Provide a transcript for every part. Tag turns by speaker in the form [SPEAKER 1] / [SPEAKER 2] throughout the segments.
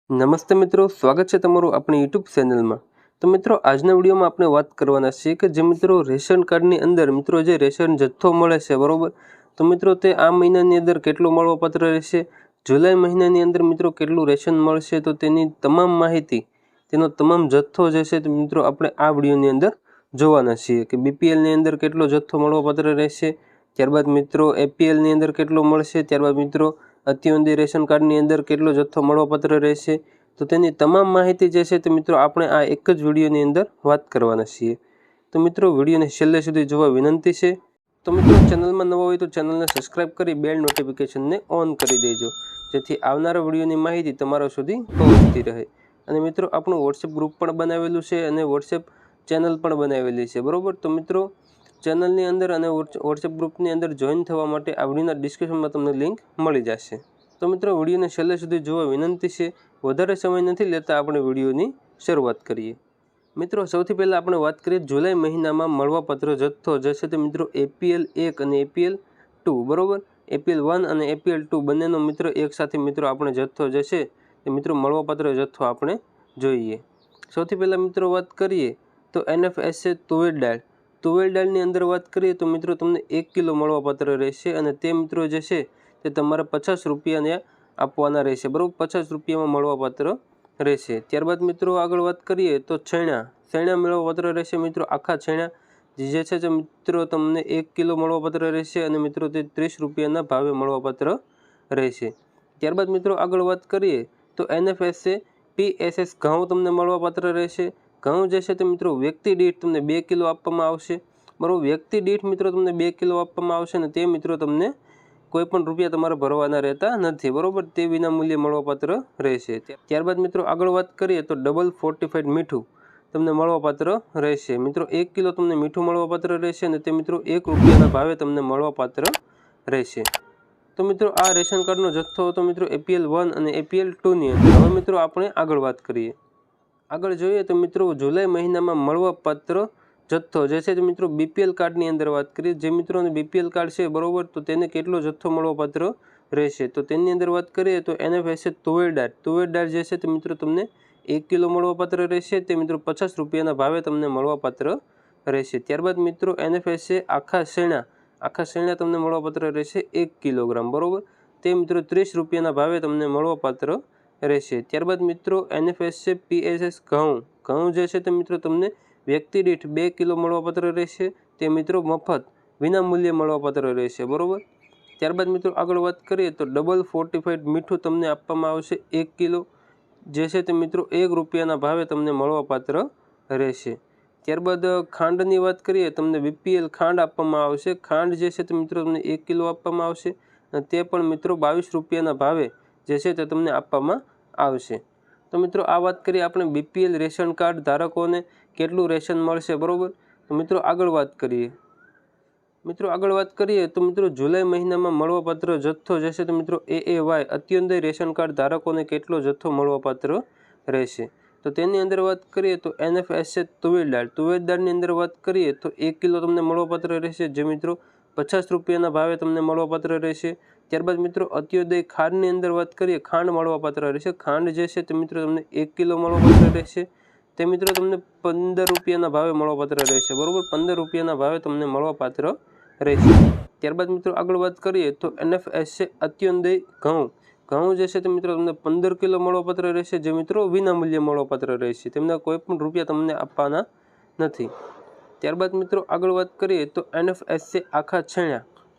[SPEAKER 1] નમસ્તે મિત્રો, સ્વાગત છે તમારું આપણી યુટ્યુબ ચેનલમાં। તો મિત્રો, આજના વિડીયોમાં આપણે વાત કરવાના છીએ કે જે મિત્રો રેશન કાર્ડની અંદર મિત્રો જે રેશન જથ્થો મળે છે બરાબર, તો મિત્રો તે આ મહિનાની અંદર કેટલો મળવાપાત્ર રહેશે, જુલાઈ મહિનાની અંદર મિત્રો કેટલું રેશન મળશે, તો તેની તમામ માહિતી, તેનો તમામ જથ્થો જે છે તે મિત્રો આપણે આ વિડીયોની અંદર જોવાના છીએ કે બીપીએલની અંદર કેટલો જથ્થો મળવાપાત્ર રહેશે, ત્યારબાદ મિત્રો એપીએલની અંદર કેટલો મળશે, ત્યારબાદ મિત્રો અત્યોદય રેશન કાર્ડની અંદર કેટલો જથ્થો મળવાપાત્ર રહેશે, તો તેની તમામ માહિતી જે છે તે મિત્રો આપણે આ એક જ વિડીયોની અંદર વાત કરવાના છીએ। તો મિત્રો વિડીયોને છેલ્લે સુધી જોવા વિનંતી છે। તો મિત્રો ચેનલમાં નવા હોય તો ચેનલને સબસ્ક્રાઈબ કરી બેલ નોટિફિકેશનને ઓન કરી દેજો, જેથી આવનારા વિડીયોની માહિતી તમારા સુધી પહોંચતી રહે। અને મિત્રો આપણું વોટ્સએપ ગ્રુપ પણ બનાવેલું છે અને વોટ્સએપ ચેનલ પણ બનાવેલી છે બરાબર। તો મિત્રો ચેનલની અંદર અને વોટ્સએપ ગ્રુપની અંદર જોઈન થવા માટે આ વિડીયોના ડિસ્ક્રિપ્શનમાં તમને લિંક મળી જશે। તો મિત્રો વિડીયોને છેલ્લે સુધી જોવા વિનંતી છે। વધારે સમય નથી લેતા આપણે વિડીયોની શરૂઆત કરીએ। મિત્રો સૌથી પહેલાં આપણે વાત કરીએ જુલાઈ મહિનામાં મળવાપાત્ર જથ્થો જે છે તે મિત્રો એપીએલ 1 અને એપીએલ 2 બરાબર, એપીએલ 1 અને એપીએલ 2 બંનેનો મિત્રો એકસાથે મિત્રો આપણે જથ્થો જે છે તે મિત્રો મળવાપાત્ર જથ્થો આપણે જોઈએ। સૌથી પહેલાં મિત્રો વાત કરીએ તો એનએફએસએ તુવેર દાળની અંદર વાત કરીએ તો મિત્રો તમને 1 કિલો મળવાપાત્ર રહેશે અને તે મિત્રો જે છે તે તમારે 50 રૂપિયાને આપવાના રહેશે બરાબર, 50 રૂપિયામાં મળવાપાત્ર રહેશે। ત્યારબાદ મિત્રો આગળ વાત કરીએ તો છેણા મળવાપાત્ર રહેશે મિત્રો, આખા છેણા જે છે તે મિત્રો તમને 1 કિલો મળવાપાત્ર રહેશે અને મિત્રો તે 30 રૂપિયાના ભાવે મળવાપાત્ર રહેશે। ત્યારબાદ મિત્રો આગળ વાત કરીએ તો એનએફએસએ પીએસએસ ઘઉં તમને મળવાપાત્ર રહેશે। ઘઉં જે છે તે મિત્રો વ્યક્તિ દીઠ તમને 2 કિલો આપવામાં આવશે બરાબર, વ્યક્તિ દીઠ મિત્રો તમને 2 કિલો આપવામાં આવશે અને તે મિત્રો તમને કોઈ પણ રૂપિયા તમારે ભરવાના રહેતા નથી બરાબર, તે વિના મૂલ્યે મળવાપાત્ર રહેશે। ત્યારબાદ મિત્રો આગળ વાત કરીએ તો ડબલ ફોર્ટિફાઈડ મીઠું તમને મળવાપાત્ર રહેશે મિત્રો, 1 કિલો તમને મીઠું મળવાપાત્ર રહેશે અને તે મિત્રો 1 રૂપિયાના ભાવે તમને મળવાપાત્ર રહેશે। તો મિત્રો આ રેશન કાર્ડનો જથ્થો હતો મિત્રો એપીએલ 1 અને એપીએલ 2ની અંદર। હવે મિત્રો આપણે આગળ વાત કરીએ, આગળ જોઈએ તો મિત્રો જુલાઈ મહિનામાં મળવાપાત્ર જથ્થો જે છે તે મિત્રો બીપીએલ કાર્ડની અંદર વાત કરીએ, જે મિત્રોને બીપીએલ કાર્ડ છે બરાબર, તો તેને કેટલો જથ્થો મળવાપાત્ર રહેશે, તો તેની અંદર વાત કરીએ તો એનએફએસએ તુવેર દાળ જે છે તે મિત્રો તમને 1 કિલો મળવાપાત્ર રહેશે, તે મિત્રો 50 રૂપિયાના ભાવે તમને મળવાપાત્ર રહેશે। ત્યારબાદ મિત્રો એનએફએસએ આખા શેણા તમને મળવાપાત્ર રહેશે 1 કિલોગ્રામ બરાબર, તે મિત્રો 30 રૂપિયાના ભાવે તમને મળવાપાત્ર રહેશે। ત્યારબાદ મિત્રો એનએફએસએ પીએસએસ ઘઉં જે છે તે મિત્રો તમને વ્યક્તિ દીઠ 2 કિલો મળવાપાત્ર રહેશે, તે મિત્રો મફત વિના મૂલ્યે મળવાપાત્ર રહેશે બરાબર। ત્યારબાદ મિત્રો આગળ વાત કરીએ તો ડબલ ફોર્ટિફાઈડ મીઠું તમને આપવામાં આવશે 1 કિલો, જે છે તે મિત્રો 1 રૂપિયાના ભાવે તમને મળવાપાત્ર રહેશે। ત્યારબાદ ખાંડની વાત કરીએ, તમને બીપીએલ ખાંડ આપવામાં આવશે, ખાંડ જે છે તે મિત્રો તમને 1 કિલો આપવામાં આવશે અને તે પણ મિત્રો 22 રૂપિયાના ભાવે જે છે તે તમને આપવામાં આવશે। તો મિત્રો આ વાત કરીએ આપણે બીપીએલ રેશન કાર્ડ ધારકોને કેટલું રેશન મળશે બરાબર। તો મિત્રો આગળ વાત કરીએ તો મિત્રો જુલાઈ મહિનામાં મળવાપાત્ર જથ્થો જે છે તો મિત્રો એએવાય અત્યોદય રેશન કાર્ડ ધારકોને કેટલો જથ્થો મળવાપાત્ર રહેશે, તો તેની અંદર વાત કરીએ તો એનએફએસએ તુવેર દાળની અંદર વાત કરીએ તો 1 કિલો તમને મળવાપાત્ર રહેશે, જે મિત્રો 50 રૂપિયાના ભાવે તમને મળવાપાત્ર રહેશે। ત્યારબાદ મિત્રો અત્યોદય ખાંડની અંદર વાત કરીએ, ખાંડ મળવાપાત્ર રહેશે, ખાંડ જે છે તે મિત્રો તમને 1 કિલો મળવાપાત્ર રહેશે, તે મિત્રો તમને 15 રૂપિયાના ભાવે મળવાપાત્ર રહેશે બરાબર, 15 રૂપિયાના ભાવે તમને મળવાપાત્ર રહેશે। ત્યારબાદ મિત્રો આગળ વાત કરીએ તો એનએફએસએ અત્યોદય ઘઉં જે છે તે મિત્રો તમને 15 કિલો મળવાપાત્ર રહેશે, જે મિત્રો વિના મૂલ્યે મળવાપાત્ર રહેશે, તેમના કોઈ પણ રૂપિયા તમને આપવાના નથી। ત્યારબાદ મિત્રો આગળ વાત કરીએ તો એનએફએસએ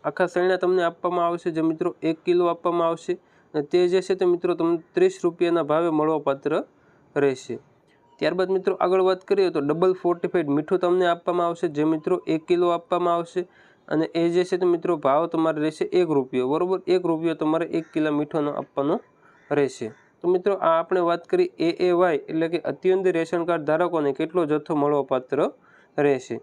[SPEAKER 1] આખા શેણા તમને આપવામાં આવશે, જે મિત્રો 1 કિલો આપવામાં આવશે અને તે જે છે તે મિત્રો તમને 30 રૂપિયાના ભાવે મળવાપાત્ર રહેશે। ત્યારબાદ મિત્રો આગળ વાત કરીએ તો ડબલ ફોર્ટિફાઈડ મીઠું તમને આપવામાં આવશે, જે મિત્રો 1 કિલો આપવામાં આવશે અને એ જે છે તે મિત્રો ભાવ તમારે રહેશે 1 રૂપિયો બરાબર, 1 રૂપિયો તમારે 1 કિલો મીઠાનો આપવાનો રહેશે। તો મિત્રો આ આપણે વાત કરી એએવાય એટલે કે અત્યોદય રેશન કાર્ડ ધારકોને કેટલો જથ્થો મળવાપાત્ર રહેશે।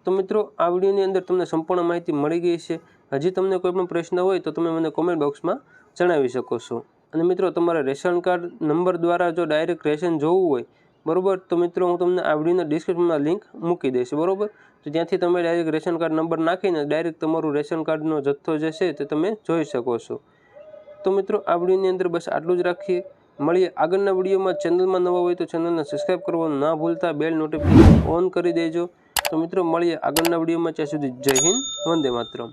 [SPEAKER 1] તો મિત્રો આ વિડીયોની અંદર તમને સંપૂર્ણ માહિતી મળી ગઈ છે। હજી તમને કોઈ પણ પ્રશ્ન હોય તો તમે મને કોમેન્ટ બોક્સમાં જણાવી શકો છો। અને મિત્રો તમારે રેશન કાર્ડ નંબર દ્વારા જો ડાયરેક્ટ રેશન જોવું હોય બરાબર, તો મિત્રો હું તમને આ વિડીયોના ડિસ્ક્રિપ્શનમાં લિંક મૂકી દઈશ બરાબર, તો ત્યાંથી તમે ડાયરેક્ટ રેશન કાર્ડ નંબર નાખીને ડાયરેક્ટ તમારું રેશન કાર્ડનો જથ્થો જે છે તે તમે જોઈ શકો છો। તો મિત્રો આ વિડીયોની અંદર બસ આટલું જ રાખીએ। મળીએ આગળના વિડીયોમાં। ચેનલમાં નવા હોય તો ચેનલને સબસ્ક્રાઈબ કરવાનું ના ભૂલતા, બેલ નોટિફિકેશન ઓન કરી દેજો। તો મિત્રો મળીએ આગળના વિડીયોમાં, ત્યાં સુધી જય હિન્દ, વંદે માતરમ।